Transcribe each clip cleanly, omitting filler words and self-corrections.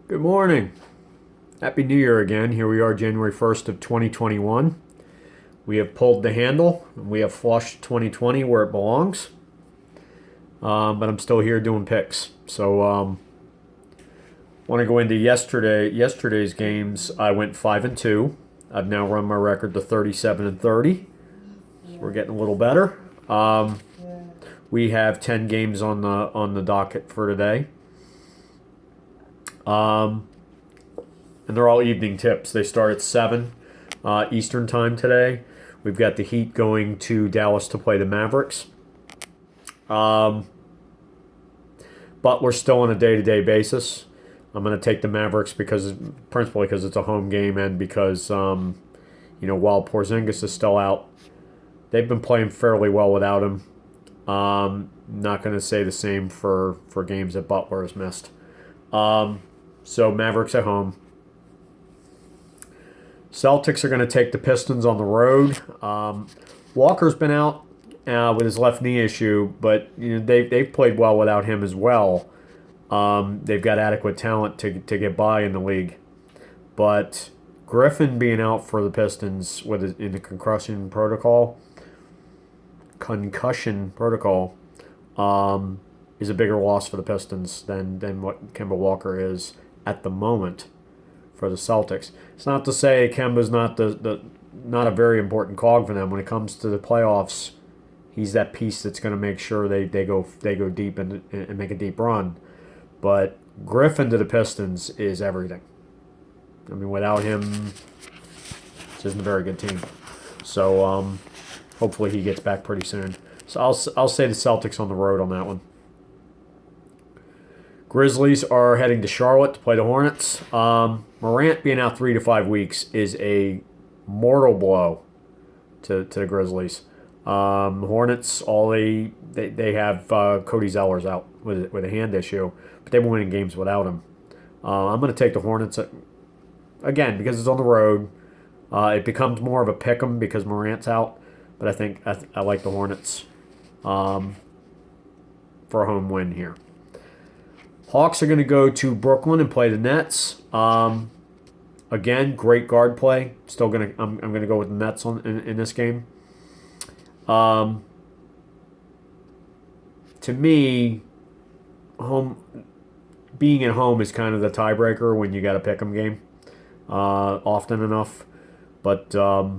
Good morning. Happy New Year again. Here we are, January 1st of 2021. We have pulled the handle, and we have flushed 2020 where it belongs. But I'm still here doing picks. So, want to go into yesterday's games. I went 5-2. I've now run my record to 37-30. So we're getting a little better. We have 10 games on the docket for today. And they're all evening tips. They start at 7 Eastern time today. We've got the Heat going to Dallas to play the Mavericks. But we're still on a day-to-day basis. I'm going to take the Mavericks principally because it's a home game and because, while Porzingis is still out, they've been playing fairly well without him. Not going to say the same for games that Butler has missed. So Mavericks at home. Celtics are going to take the Pistons on the road. Walker's been out with his left knee issue, but they've played well without him as well. They've got adequate talent to get by in the league. But Griffin being out for the Pistons in the concussion protocol, is a bigger loss for the Pistons than what Kemba Walker is at the moment for the Celtics. It's not to say Kemba's not not a very important cog for them when it comes to the playoffs. He's that piece that's going to make sure they go deep and make a deep run. But Griffin to the Pistons is everything. I mean, without him, this isn't a very good team. So hopefully he gets back pretty soon. So I'll say the Celtics on the road on that one. Grizzlies are heading to Charlotte to play the Hornets. Morant being out 3 to 5 weeks is a mortal blow to the Grizzlies. Hornets, they have Cody Zeller's out with a hand issue, but they've been winning games without him. I'm going to take the Hornets again because it's on the road. It becomes more of a pick 'em because Morant's out, but I think I like the Hornets for a home win here. Hawks are going to go to Brooklyn and play the Nets. Again, great guard play. I'm going to go with the Nets in this game. To me, being at home is kind of the tiebreaker when you got a pick 'em game often enough. But I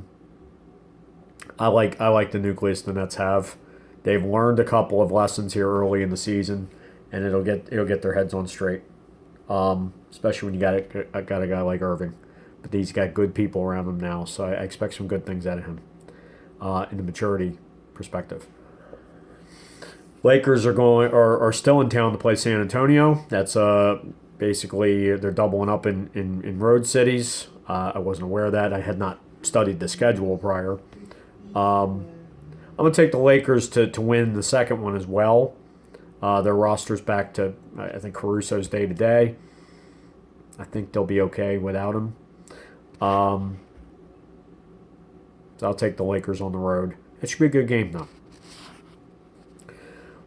like the nucleus the Nets have. They've learned a couple of lessons here early in the season, and it'll get their heads on straight. Especially when you got a guy like Irving, but he's got good people around him now, so I expect some good things out of him in the maturity perspective. Lakers are still in town to play San Antonio. That's basically they're doubling up in road cities. I wasn't aware of that. I had not studied the schedule prior. I'm going to take the Lakers to win the second one as well. Their roster's back to, I think, Caruso's day-to-day. I think they'll be okay without him. So I'll take the Lakers on the road. It should be a good game, though.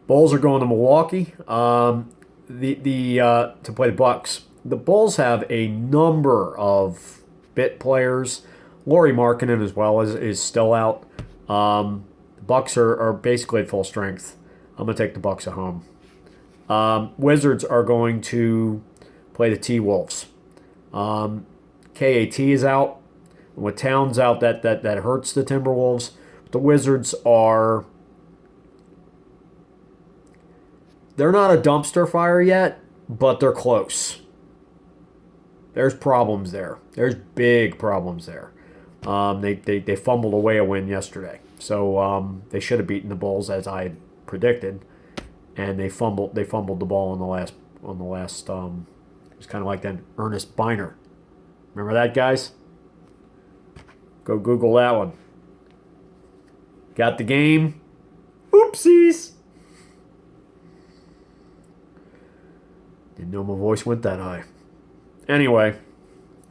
Bulls are going to Milwaukee to play the Bucks. The Bulls have a number of bit players. Lauri Markkanen as well is still out. The Bucks are basically at full strength. I'm going to take the Bucks at home. Wizards are going to play the T-Wolves. KAT is out. With Towns out, that hurts the Timberwolves. The Wizards they're not a dumpster fire yet, but they're close. There's problems there. There's big problems there. They fumbled away a win yesterday. So they should have beaten the Bulls as I had predicted, and they fumbled the ball on the last. It was kind of like that Ernest Biner. Remember that, guys? Go Google that one. Got the game. Oopsies. Didn't know my voice went that high. Anyway,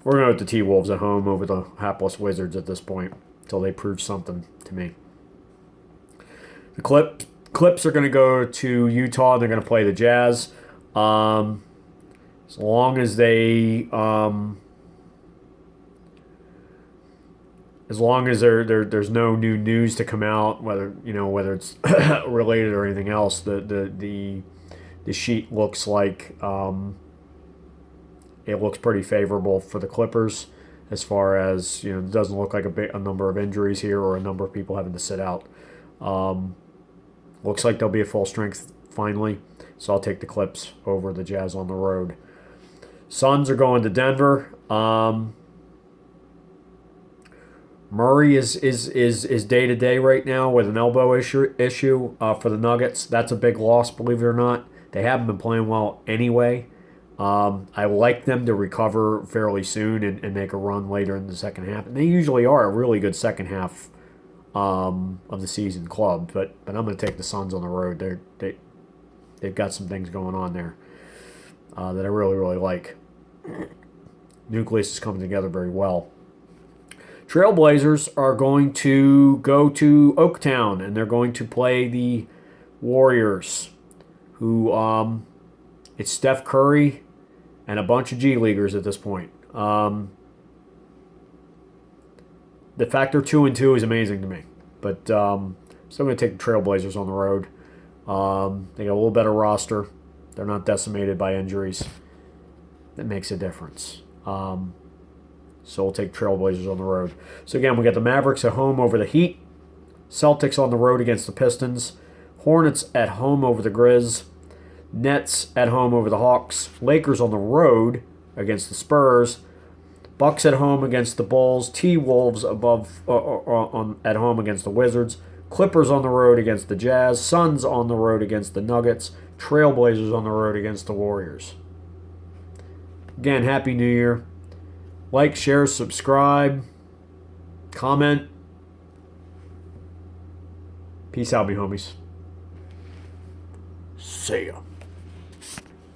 we're going to go with the T-Wolves at home over the hapless Wizards at this point until they prove something to me. The Clips are going to go to Utah. They're going to play the Jazz. As long as there's no new news to come out, whether it's related or anything else, the sheet looks like it looks pretty favorable for the Clippers, as far as it doesn't look like a number of injuries here or a number of people having to sit out. Looks like they'll be at full strength finally, so I'll take the Clips over the Jazz on the road. Suns are going to Denver. Murray is day to day right now with an elbow issue for the Nuggets. That's a big loss, believe it or not. They haven't been playing well anyway. I like them to recover fairly soon and make a run later in the second half. And they usually are a really good second half of the season club. But I'm going to take the Suns on the road. They've got some things going on there that I really, really like. Nucleus is coming together very well. Trailblazers are going to go to Oaktown, and they're going to play the Warriors, who it's Steph Curry and a bunch of G Leaguers at this point. The fact they're 2-2 is amazing to me, but still going to take the Trailblazers on the road. They got a little better roster. They're not decimated by injuries. That makes a difference. So we'll take Trailblazers on the road. So again, we got the Mavericks at home over the Heat. Celtics on the road against the Pistons. Hornets at home over the Grizz. Nets at home over the Hawks. Lakers on the road against the Spurs. Bucks at home against the Bulls. T-Wolves at home against the Wizards. Clippers on the road against the Jazz. Suns on the road against the Nuggets. Trailblazers on the road against the Warriors. Again, Happy New Year. Like, share, subscribe, comment. Peace out, me homies. See ya.